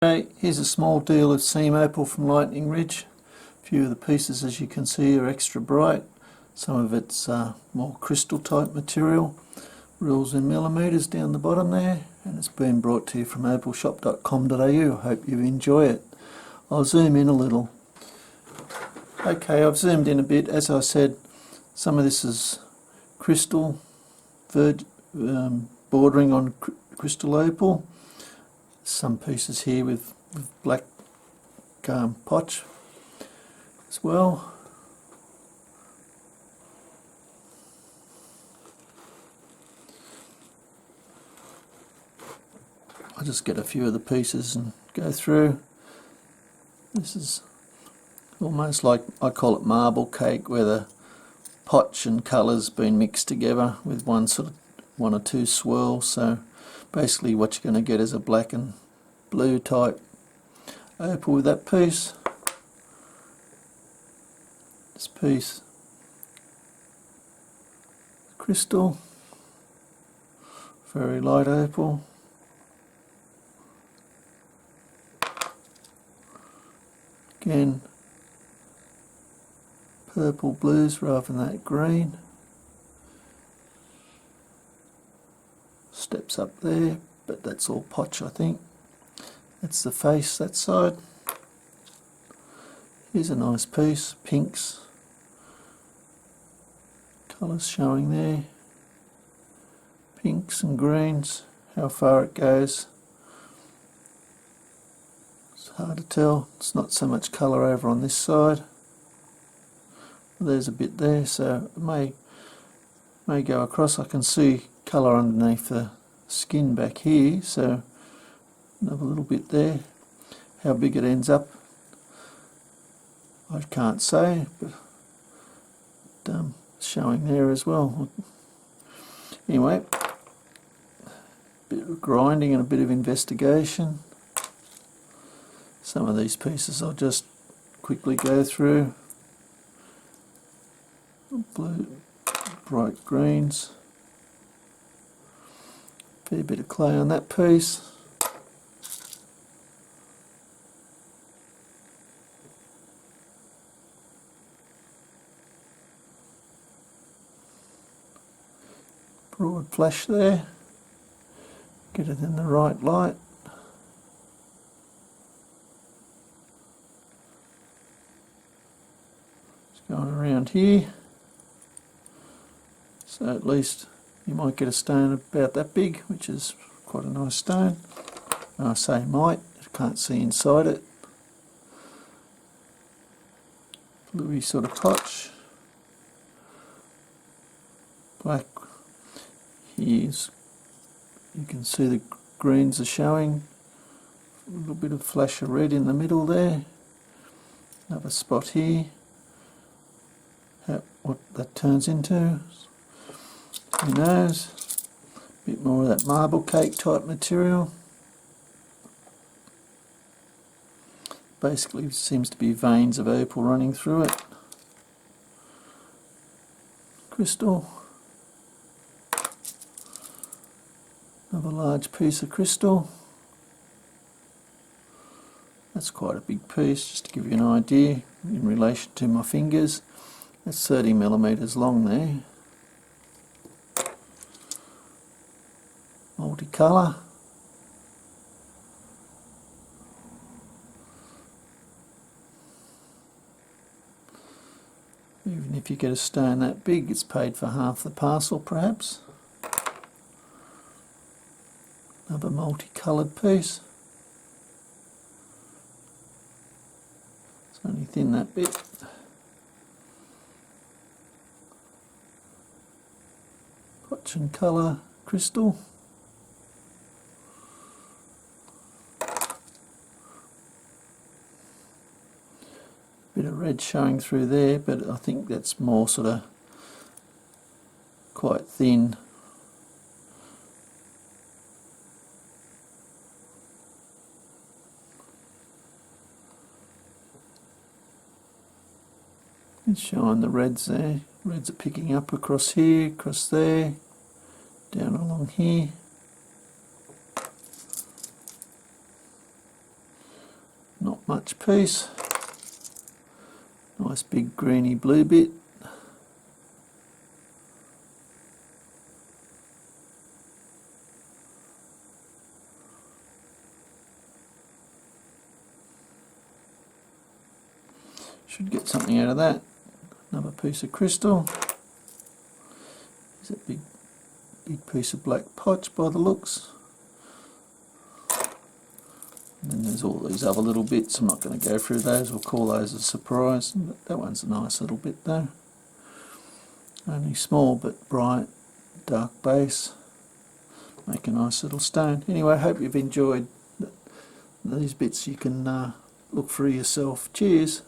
Okay, here's a small deal of seam opal from Lightning Ridge. A few of the pieces, as you can see, are extra bright. Some of it's more crystal type material. Rules in millimetres down the bottom there, and it's been brought to you from OpalShop.com.au. I hope you enjoy it. I'll zoom in a little. Okay, I've zoomed in a bit. As I said, some of this is crystal, bordering on crystal opal. Some pieces here with black potch as well. I'll just get a few of the pieces and go through. This is almost like, I call it marble cake, where the potch and colours been mixed together with one or two swirls. So basically what you're going to get is a black and blue type opal with that piece. This piece, crystal, very light opal. Again, purple blues rather than that green. Steps up there, but that's all potch, I think. That's the face, that side. Here's a nice piece, pinks. Colours showing there. Pinks and greens. How far it goes, it's hard to tell. It's not so much colour over on this side. There's a bit there, so it may go across. I can see colour underneath the skin back here, so another little bit there. How big it ends up, I can't say, but showing there as well. Anyway, a bit of grinding and a bit of investigation. Some of these pieces I'll just quickly go through. Blue, bright greens. Fair bit of clay on that piece. Broad flash there. Get it in the right light. It's going around here. So at least you might get a stone about that big, which is quite a nice stone. And I say might, I can't see inside it. Bluey sort of potch. Black. Here's, you can see the greens are showing. A little bit of flash of red in the middle there. Another spot here. What that turns into, who knows. A bit more of that marble cake type material. Basically seems to be veins of opal running through it. Crystal. Another large piece of crystal. That's quite a big piece, just to give you an idea in relation to my fingers. That's 30 millimetres long there. Multicolour. Even if you get a stone that big, it's paid for half the parcel perhaps. Another multicoloured piece. It's only thin that bit. Potch and colour crystal. Bit of red showing through there, but I think that's more sort of quite thin. It's showing the reds there. Reds are picking up across here, across there, down along here. much piece. Nice big greeny blue bit. Should get something out of that. Another piece of crystal. Is a big piece of black potch by the looks. And then there's all these other little bits. I'm not going to go through those. We'll call those a surprise. That one's a nice little bit though. Only small but bright, dark base. Make a nice little stone. Anyway, I hope you've enjoyed these bits. You can look for yourself. Cheers.